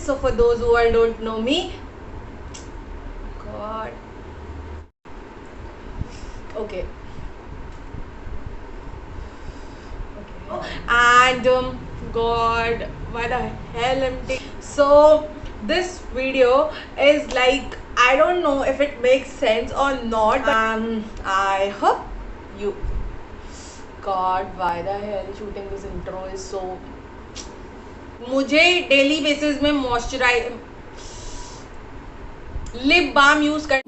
So for those who don't know me, God, okay, and God, why the hell am I? So this video is like, I don't know if it makes sense or not, but I hope you. God, why the hell shooting this intro is so. मुझे daily basis में moisturise lip balm use कर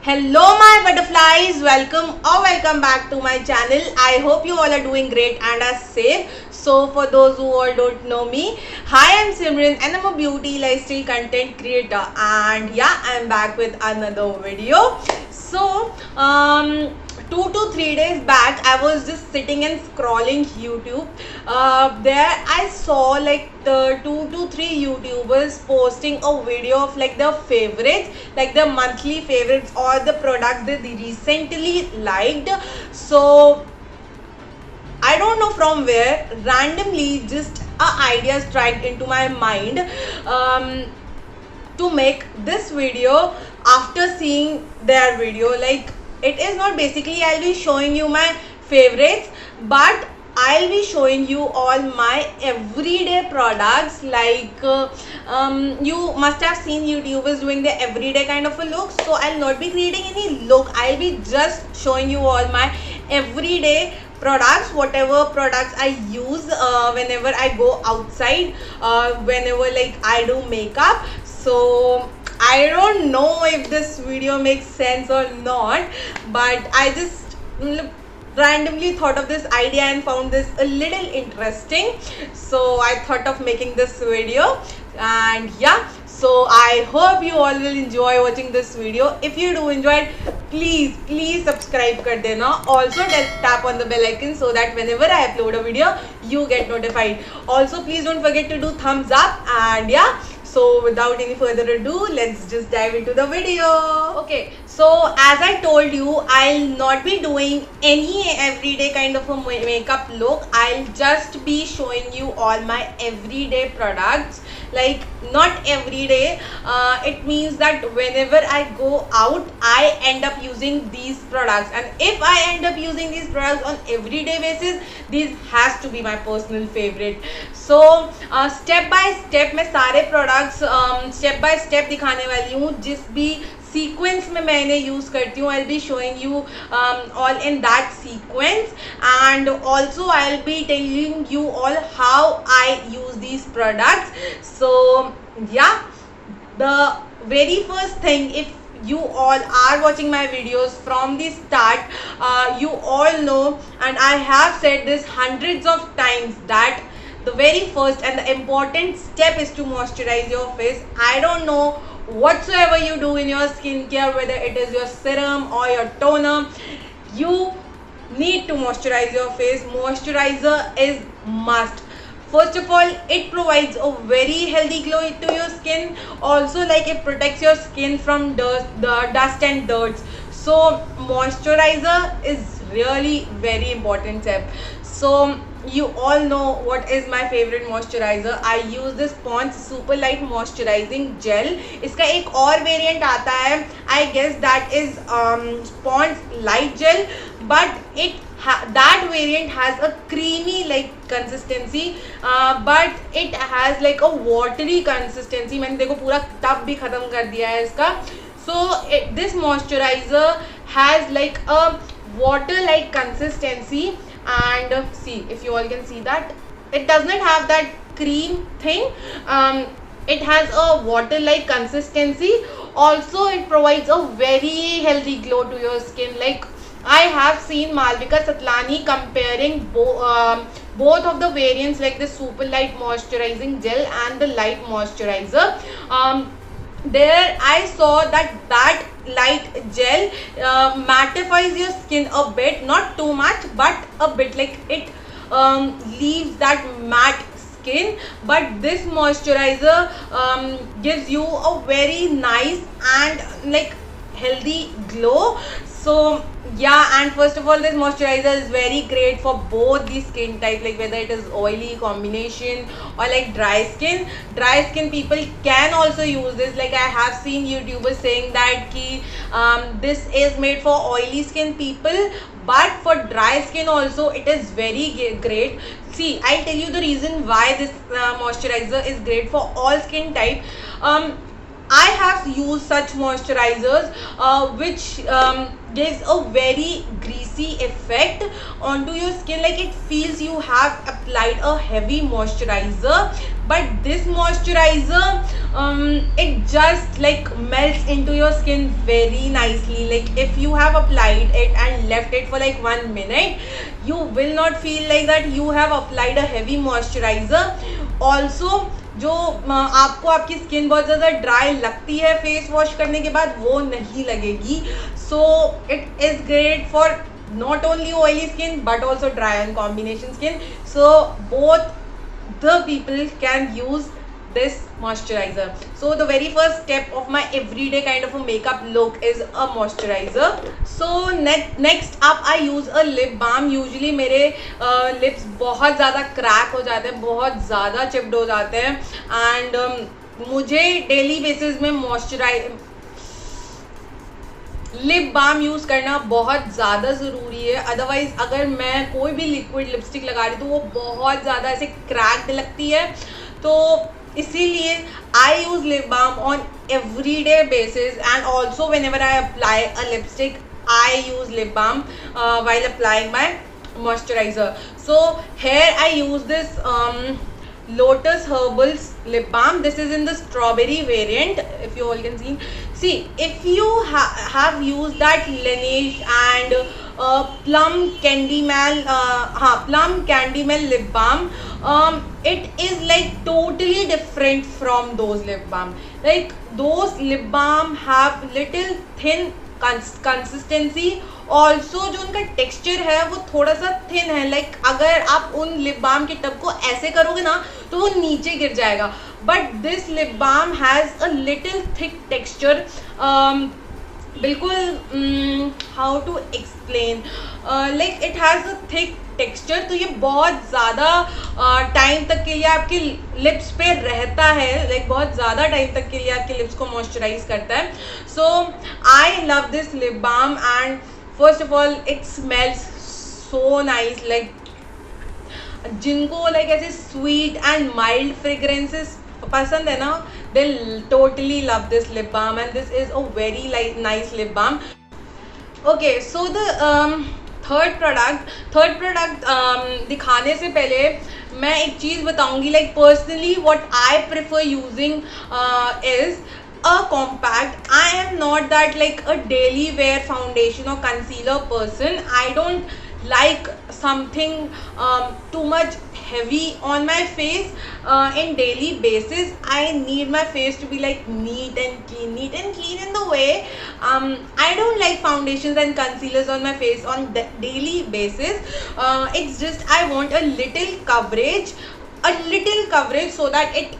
Hello my butterflies, welcome back to my channel. I hope you all are doing great and are safe. So for those who all don't know me, hi, I'm Simran and I'm a beauty lifestyle content creator, and yeah, I'm back with another video. So 2 to 3 days back I was just sitting and scrolling YouTube. There I saw like the 2 to 3 YouTubers posting a video of like their favorites, like their monthly favorites or the products that they recently liked. So I don't know from where randomly just a idea struck into my mind to make this video after seeing their video. Like, it is not basically I'll be showing you my favorites, but I'll be showing you all my everyday products. Like you must have seen YouTubers doing the everyday kind of a look, so I'll not be creating any look. I'll be just showing you all my everyday products, whatever products I use whenever I go outside, whenever like I do makeup. So I don't know if this video makes sense or not, but I just randomly thought of this idea and found this a little interesting, so I thought of making this video. And yeah, so I hope you all will enjoy watching this video. If you do enjoy it, please subscribe kar dena. Also tap on the bell icon so that whenever I upload a video you get notified. Also please don't forget to do thumbs up. And yeah, so without any further ado, let's just dive into the video. Okay, so as I told you, I'll not be doing any everyday kind of a makeup look. I'll just be showing you all my everyday products. Like, not every day, it means that whenever I go out I end up using these products, and if I end up using these products on everyday basis, this has to be my personal favorite. So step by step मैं सारे products step by step दिखाने वाली हूँ. जिस भी sequence में मैंने use करती हूँ, I'll be showing you all in that sequence, and also I'll be telling you all how I use these products. So yeah, the very first thing, if you all are watching my videos from the start, you all know, and I have said this hundreds of times, that the very first and the important step is to moisturize your face. I don't know whatsoever you do in your skincare, whether it is your serum or your toner, you need to moisturize your face. Moisturizer is must. First of all, it provides a very healthy glow to your skin. Also, like, it protects your skin from dust and dirt. So moisturizer is really very important step. So you all know what is my favorite moisturizer. I use this Pond's Super Light Moisturizing Gel. इसका एक और variant आता है, I guess that is Pond's Light Gel, but that variant has a creamy like consistency, but it has like a watery consistency. मैंने देखो पूरा tub भी खत्म कर दिया है इसका. So this moisturizer has like a water like consistency, and see, if you all can see that it does not have that cream thing. It has a water like consistency. Also, it provides a very healthy glow to your skin. Like, I have seen Malvika Satlani comparing both of the variants, like the Super Light Moisturizing Gel and the Light Moisturizer. There I saw that light gel mattifies your skin a bit, not too much, but a bit. Like, it leaves that matte skin, but this moisturizer gives you a very nice and like healthy glow. So yeah, and first of all, this moisturizer is very great for both the skin type, like whether it is oily combination or like dry skin. Dry skin people can also use this. Like I have seen YouTubers saying that this is made for oily skin people, but for dry skin also it is very great. See, I'll tell you the reason why this moisturizer is great for all skin type. I have used such moisturizers which gives a very greasy effect onto your skin, like it feels you have applied a heavy moisturizer. But this moisturizer it just like melts into your skin very nicely. Like if you have applied it and left it for like 1 minute, you will not feel like that you have applied a heavy moisturizer. Also जो आपको आपकी skin बहुत ज़्यादा dry लगती है face wash करने के बाद, वो नहीं लगेगी. So it is great for not only oily skin but also dry and combination skin. So both the people can use this moisturizer. So the very first step of my everyday kind of a makeup look is a moisturizer. So next up I use a lip balm. Usually मेरे lips बहुत ज़्यादा crack हो जाते हैं, बहुत ज़्यादा chipped हो जाते हैं, and मुझे daily basis में लिप बाम यूज़ करना बहुत ज़्यादा ज़रूरी है. अदरवाइज़ अगर मैं कोई भी लिक्विड लिपस्टिक लगा रही तो वो बहुत ज़्यादा ऐसे क्रैक्ड लगती है. तो इसीलिए I use lip balm on everyday basis, and also whenever I apply a lipstick I use lip balm while applying my moisturizer. So here I use this Lotus Herbals lip balm. This is in the strawberry variant, if you all can see. If you have used that Laneige and Plum Candy-Mel lip balm, it is like totally different from those lip balm. Like those lip balm have little thin consistency. Also जो उनका texture है वो थोड़ा सा thin है. Like अगर आप उन लिप बाम के टब को ऐसे करोगे ना तो वो नीचे गिर जाएगा. But this lip balm has a little thick texture. बिल्कुल how to explain, like it has a thick texture. तो ये बहुत ज़्यादा टाइम तक के लिए आपके लिप्स पे रहता है. लाइक बहुत ज़्यादा टाइम तक के लिए आपके लिप्स को मॉइस्चराइज करता है. So I love this lip balm, and first of all it smells so nice. Like जिनको लाइक ऐसे स्वीट एंड माइल्ड फ्रेग्रेंसेस पसंद है ना, they totally love this lip balm, and this is a very nice lip balm. Okay, so the third product दिखाने से पहले मैं एक चीज़ बताऊंगी. like personally what I prefer using is a compact. I am not that like a daily wear foundation or concealer person. I don't like something too much heavy on my face in daily basis. I need my face to be like neat and clean in the way. I don't like foundations and concealers on my face on daily basis. It's just I want a little coverage so that it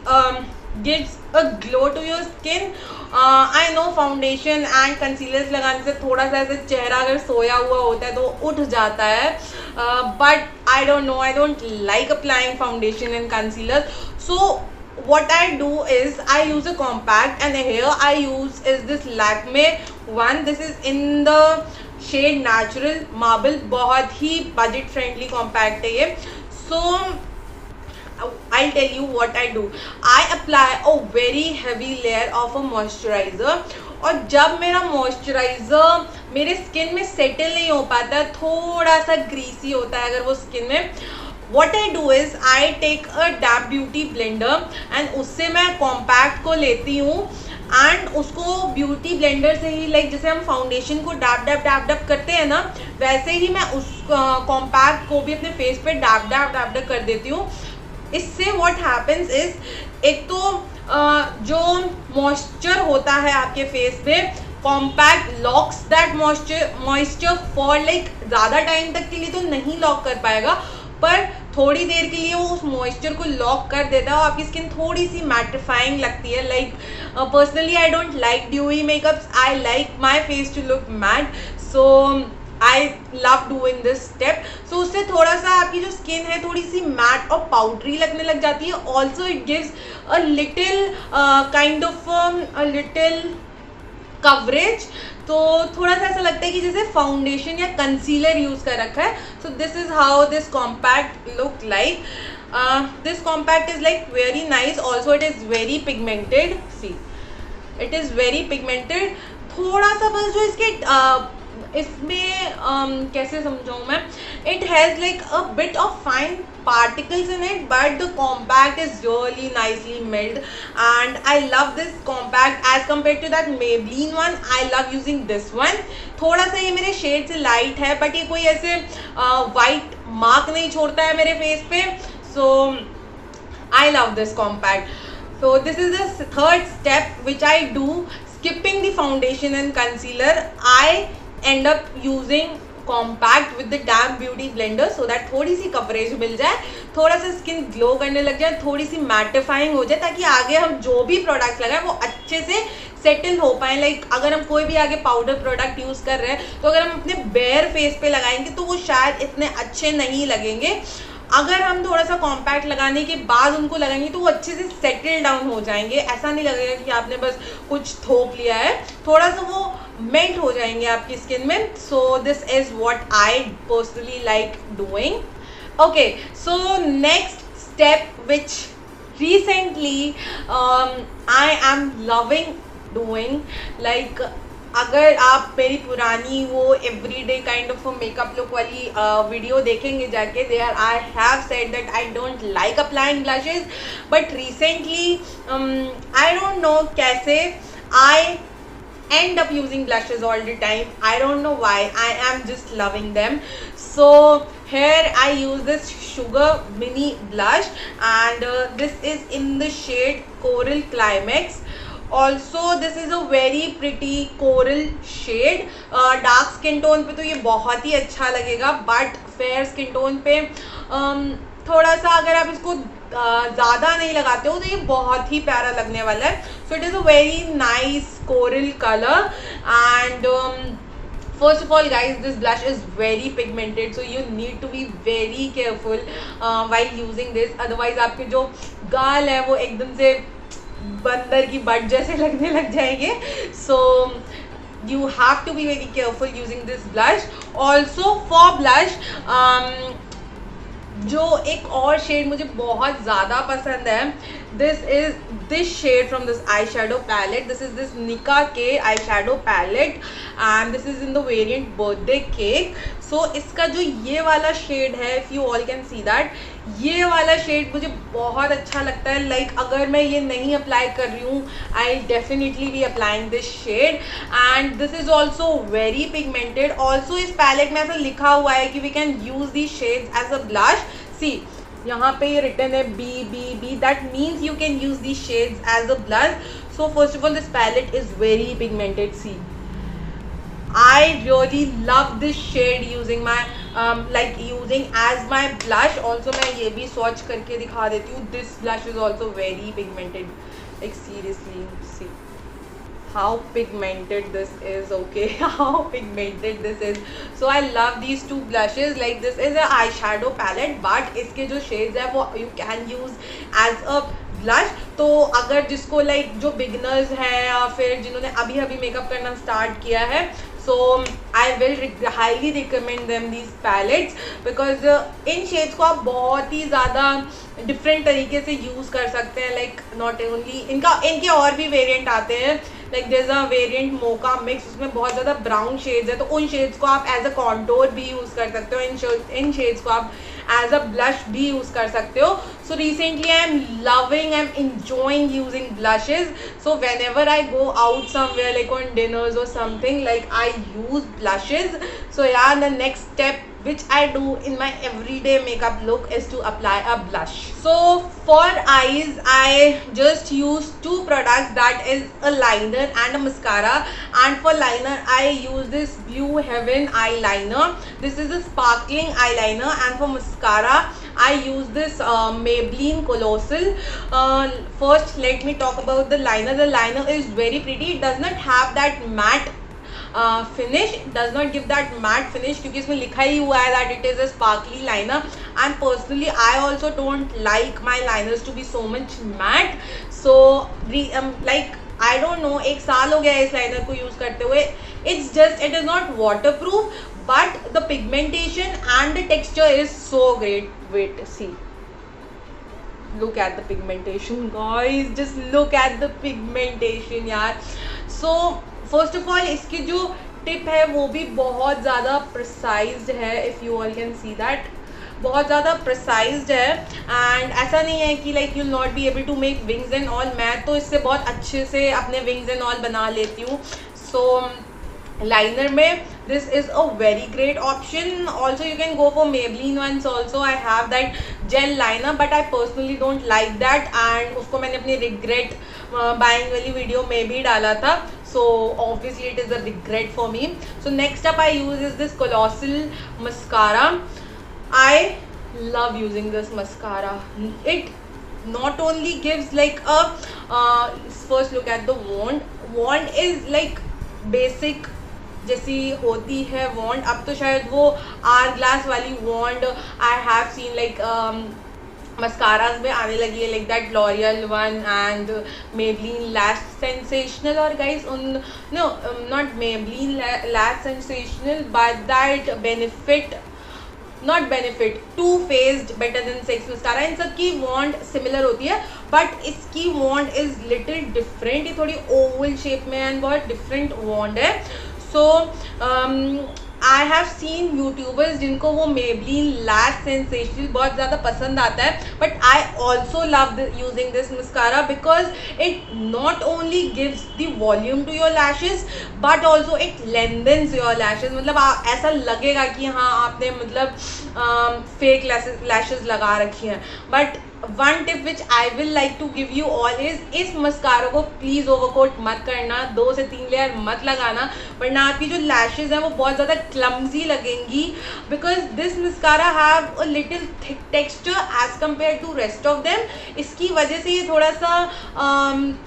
gives a glow to your skin. I know foundation and concealers लगाने से थोड़ा सा ऐसे चेहरा अगर सोया हुआ होता है तो उठ जाता है, but I don't no, I don't like applying foundation and concealer. So what I do is I use a compact, and here I use is this Lakme one. This is in the shade Natural Marble. बहुत ही budget friendly compact है ये. So I'll tell you what I do. I apply a very heavy layer of a moisturizer, और जब मेरा moisturiser मेरे skin में settle नहीं हो पाता है, थोड़ा सा ग्रीसी होता है अगर वो स्किन में, what I do is I take a Dab Beauty blender, and उससे मैं कॉम्पैक्ट को लेती हूँ, एंड उसको ब्यूटी ब्लेंडर से ही लाइक जैसे हम फाउंडेशन को डैब डैब करते हैं ना, वैसे ही मैं उस कॉम्पैक्ट को भी अपने फेस पे डैब डैब कर देती हूँ. इससे व्हाट हैपन्स इज, एक तो जो मॉइस्चर होता है आपके फेस पे, compact locks that moisture for like ज़्यादा टाइम तक के लिए तो नहीं लॉक कर पाएगा, पर थोड़ी देर के लिए वो उस मॉइस्चर को लॉक कर देता है और आपकी स्किन थोड़ी सी मैटिफाइंग लगती है. Like personally I don't like dewy makeups, I like my face to look matte. So I love doing this step. So उससे थोड़ा सा आपकी जो स्किन है थोड़ी सी मैट और पाउडरी लगने लग जाती है. Also it gives a little kind of a little coverage. तो थोड़ा सा ऐसा लगता है कि जैसे फाउंडेशन या कंसीलर यूज कर रखा है. सो this is how this compact look like. This compact is like very nice. Also it is very pigmented. See it is very pigmented. थोड़ा सा बस जो इसके इसमें कैसे समझाऊँ मैं, it has like a bit of fine particles in it, but the compact is really nicely made and I love this compact as compared to that Maybelline one. I love using this one. थोड़ा सा ये मेरे shade से light है, but ये कोई ऐसे white mark नहीं छोड़ता है मेरे फेस पे. सो I love this compact. So this is the third step which I do. Skipping the foundation and concealer, I end up using compact with the dam beauty blender so that थोड़ी सी coverage मिल जाए, थोड़ा सा skin glow करने लग जाए, थोड़ी सी mattifying हो जाए, ताकि आगे हम जो भी प्रोडक्ट्स लगाएं वो अच्छे से सेटल हो पाए. लाइक अगर हम कोई भी आगे पाउडर प्रोडक्ट यूज़ कर रहे हैं तो अगर हम अपने बेयर फेस पे लगाएंगे तो वो शायद इतने अच्छे नहीं लगेंगे. अगर हम थोड़ा सा कॉम्पैक्ट लगाने के बाद उनको लगाएंगे तो वो अच्छे से सेटल डाउन हो जाएंगे. ऐसा नहीं लगेगा कि आपने बस कुछ थोप लिया है, थोड़ा सा वो मेल्ट हो जाएंगे आपकी स्किन में. So this is what I personally like doing. Okay, so next step which recently I am loving doing, like अगर आप मेरी पुरानी वो everyday kind of makeup look वाली वीडियो देखेंगे जाके, there I have said that I don't like applying blushes, but recently I don't know कैसे I end up using blushes all the time. I don't know why. I am just loving them. So here I use this Sugar Mini blush and this is in the shade Coral Climax. Also this is a very pretty coral shade. Dark skin tone पे तो ये बहुत ही अच्छा लगेगा, but fair skin tone पे थोड़ा सा अगर आप इसको ज़्यादा नहीं लगाते हो तो ये बहुत ही प्यारा लगने वाला है. So it is a very nice coral colour and first of all guys, this blush is very pigmented, so you need to be very careful while using this, otherwise आपके जो गाल है वो एकदम से बंदर की बट जैसे लगने लग जाएंगे. So you have to be very careful using this blush. Also for blush जो एक और शेड मुझे बहुत ज़्यादा पसंद है, this is this shade from this eye shadow palette. This is this Nicka K eye shadow palette and this is in the variant birthday cake. So इसका जो ये वाला शेड है, if you all can see that, ये वाला shade मुझे बहुत अच्छा लगता है. लाइक अगर मैं ये नहीं अप्लाई कर रही हूँ, I definitely be applying this shade and this is also very pigmented. Also इस पैलेट में ऐसा लिखा हुआ है कि we can use the shades as a blush. See यहाँ पे ये रिटन है B B B, that means you can use the shades as a blush. So first of all this palette is very pigmented. See I really love this shade using my like using as my blush. Also मैं ये भी swatch करके दिखा देती हूँ. This blush is also very pigmented. Like seriously, see how pigmented this is. Okay, how pigmented this is. So I love these two blushes. Like this is a eyeshadow palette, but इसके जो shades है वो you can use as a blush. तो अगर जिसको like जो beginners हैं या फिर जिन्होंने अभी अभी मेकअप करना स्टार्ट किया है, so I will highly recommend them these palettes because इन शेड्स को आप बहुत ही ज़्यादा डिफरेंट तरीके से यूज़ कर सकते हैं. लाइक नॉट ओनली इनके और भी वेरिएंट आते हैं. Like there is a variant mocha mix, उसमें बहुत ज़्यादा ब्राउन शेड्स है, तो उन शेड्स को आप एज अ कॉन्टोर भी यूज़ कर सकते हो. इन शेड्स को आप एज अ ब्लश भी यूज़ कर सकते हो. So recently I am loving, I am enjoying using blushes. So whenever I go out somewhere like on dinners or something, like I use blushes. So yeah, the next step which I do in my everyday makeup look is to apply a blush. So for eyes I just use two products, that is a liner and a mascara. And for liner I use this Blue Heaven eyeliner. This is a sparkling eyeliner. And for mascara I use this Maybelline Colossal. First let me talk about the liner. The liner is very pretty. It does not have that matte finish, does not give that matte finish, क्योंकि इसमें लिखा ही हुआ है that it is a sparkly liner, and personally I also don't like my liners to be so much matte. So like I don't know, एक साल हो गया है इस लाइनर को यूज करते हुए. It's just, it is not waterproof, but the pigmentation and the texture is so great. Wait, see, look at the pigmentation guys, just look at the pigmentation यार. So first of all इसकी जो tip है वो भी बहुत ज़्यादा precised है, if you all can see that, बहुत ज़्यादा प्रिसाइज्ड है. एंड ऐसा नहीं है कि like you will not be able to make wings and all. मैं तो इससे बहुत अच्छे से अपने विंग्स एंड ऑल बना लेती हूँ. सो लाइनर में this is a very great option. Also you can go for Maybelline ones also. I have that gel liner but I personally don't like that, and उसको मैंने अपनी regret buying वाली video में भी डाला था. So obviously it is a regret for me. So next up I use is this Colossal mascara. I love using this mascara. It not only gives like a first look at the wand. Wand is like basic जैसी होती है वॉन्ड. अब तो शायद वो hourglass वाली wand I have seen like mascaras में आने लगी है, like that L'Oreal one and Maybelline lash sensational. और गाइज उन no not Maybelline lash sensational but that Benefit not Benefit Too Faced better than sex mascara. इन सब की वॉन्ड similar होती है बट इसकी वॉन्ड इज लिटिल डिफरेंट. ये थोड़ी ओवल शेप में एंड बहुत डिफरेंट वॉन्ड है. So I have scene YouTubers जिनको वो मेबलिन लैश सेंसेशनल बहुत ज़्यादा पसंद आता है, but I also love using this mascara because it not only gives the volume to your lashes but also it lengthens your lashes. मतलब ऐसा लगेगा कि हाँ आपने मतलब फेक लैशेज लगा रखी हैं. But one tip which I will like to give you all is इस मस्कारा को प्लीज़ ओवरकोट मत करना, 2 से 3 लेयर मत लगाना, वरना आपकी जो लैशेज हैं वो बहुत ज़्यादा क्लम्जी लगेंगी. Because this mascara have a little thick texture as compare to rest of them. इसकी वजह से ये थोड़ा सा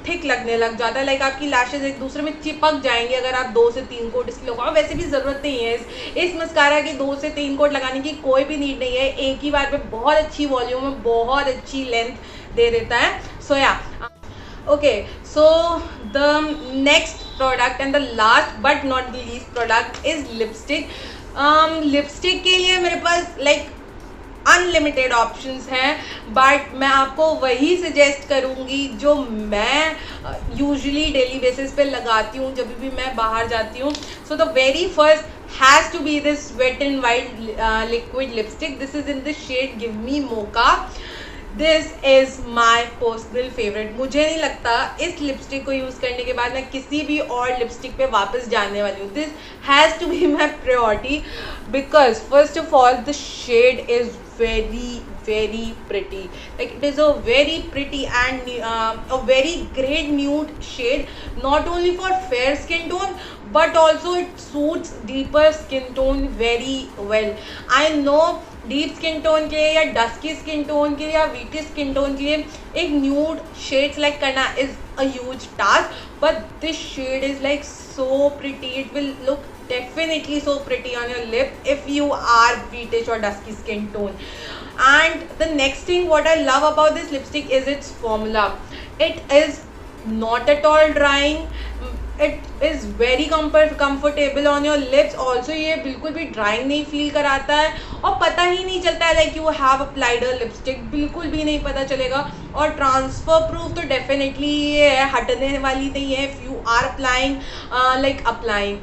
थिक लगने लग जाता है, लाइक आपकी लैशेज एक दूसरे में चिपक जाएंगे अगर आप 2 से 3 कोट इसकी लगाओ. वैसे भी ज़रूरत नहीं है इस मस्कारा की 2 से 3 कोट लगाने की, कोई भी नीड नहीं है. एक ही बार में बहुत अच्छी वॉल्यूम में बहुत अच्छी लेंथ दे देता है. सो या okay, so the next product and the last but not the least product is lipstick. Lipstick के लिए मेरे पास लाइक अनलिमिटेड ऑप्शंस हैं, बट मैं आपको वही सजेस्ट करूँगी जो मैं यूजुअली डेली बेसिस पे लगाती हूँ जब भी मैं बाहर जाती हूँ. So the very first has to be this Wet n Wild liquid lipstick. This is in the shade Give Me Mocha. This is my personal favorite. मुझे नहीं लगता इस लिपस्टिक को यूज़ करने के बाद मैं किसी भी और लिपस्टिक पे वापस जाने वाली हूँ. This has to be my priority because first of all the shade is very pretty. Like it is a very pretty and a very great nude shade, not only for fair skin tone but also it suits deeper skin tone very well. I know deep skin tone के लिए या dusky skin tone के लिए या VT skin tone के लिए एक nude shade select करना is a huge task, but this shade is like so pretty. It will look definitely so pretty on your lip if you are beatish or dusky skin tone. And the next thing what I love about this lipstick is its formula. It is not at all drying. It is very comfortable on your lips. Also ये बिल्कुल भी drawing नहीं feel कराता है और पता ही नहीं चलता है like you have applied a lipstick, बिल्कुल भी नहीं पता चलेगा. और ट्रांसफर प्रूफ तो डेफिनेटली ये है, हटने वाली नहीं है. If you are applying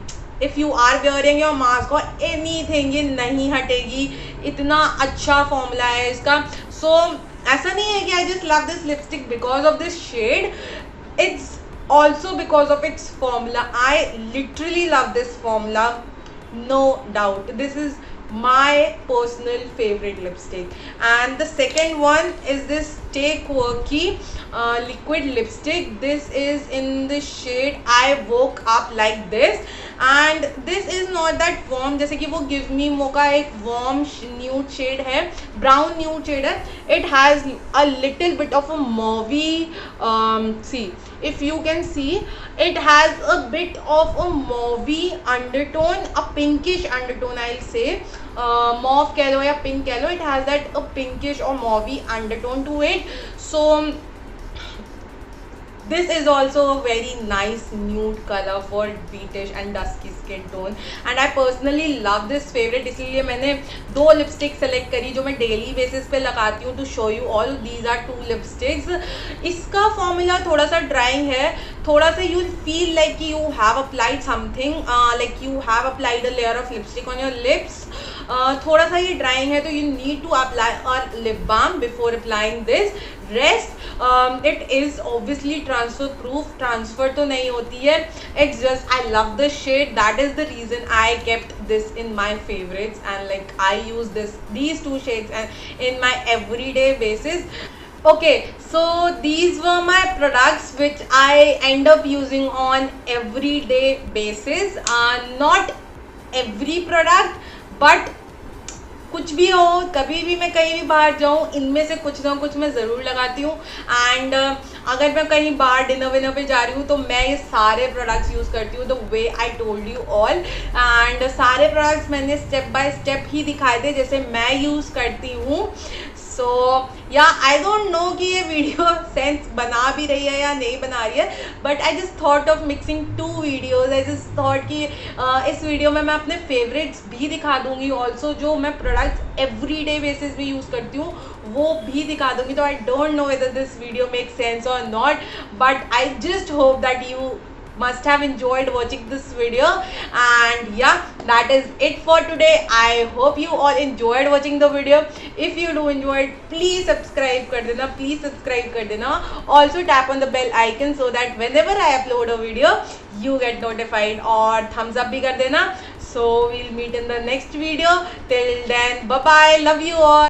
if you are wearing your mask or anything, ये नहीं हटेगी. इतना अच्छा फॉर्मूला है इसका. So ऐसा नहीं है कि I just love this lipstick because of this shade. It's also because of its formula. I literally love this formula, no doubt. This is my personal favorite lipstick. And the second one is this Stay Quirky liquid lipstick. This is in the shade I Woke Up Like This, and this is not that warm, जैसे कि वो Give Me Mo का एक warm nude shade है, brown nude shade है. It has a little bit of a mauvey, see if you can see, it has a bit of a mauvey undertone, a pinkish undertone I'll say. Mauve कह लो या pink कह लो, it has that a pinkish or mauvey undertone to it. So this is also a very nice nude color for beatish and dusky skin tone, and I personally love this favorite. इसलिए मैंने दो lipstick select करी जो मैं daily basis पे लगाती हूँ. To show you all, these are 2 lipsticks. इसका फॉर्मूला थोड़ा सा ड्राइंग है, थोड़ा सा you feel like you have applied something, like you have applied a layer of lipstick on your lips. थोड़ा सा ये ड्राइंग है तो you need to apply a lip balm before applying this. Rest it is obviously transfer proof, transfer तो नहीं होती है. It's just I love the shade, that is the reason I kept this in my favorites, and like I use these 2 shades and in my everyday basis. Okay, so these were my products which I end up using on everyday basis. Not every product, but कुछ भी हो, कभी भी मैं कहीं भी बाहर जाऊँ, इनमें से कुछ ना कुछ मैं ज़रूर लगाती हूँ. एंड अगर मैं कहीं बाहर डिनर विनर पे जा रही हूँ तो मैं ये सारे प्रोडक्ट्स यूज़ करती हूँ, the way I told you all. And सारे प्रोडक्ट्स मैंने स्टेप बाय स्टेप ही दिखाए थे जैसे मैं यूज़ करती हूँ. सो या आई डोंट नो कि ये वीडियो सेंस बना भी रही है या नहीं बना रही है, but I just thought of mixing 2 videos. I just thought कि इस वीडियो में मैं अपने फेवरेट्स भी दिखा दूँगी, ऑल्सो जो मैं प्रोडक्ट्स एवरीडे बेसिस भी यूज़ करती हूँ वो भी दिखा दूँगी. तो I don't know whether this video make sense और not, but I just hope that you must have enjoyed watching this video. And yeah, that is it for today. I hope you all enjoyed watching the video. If you do enjoyed, please subscribe कर देना, please subscribe कर देना. Also tap on the bell icon so that whenever I upload a video you get notified, और thumbs up भी कर देना. So we'll meet in the next video. Till then, bye bye, love you all.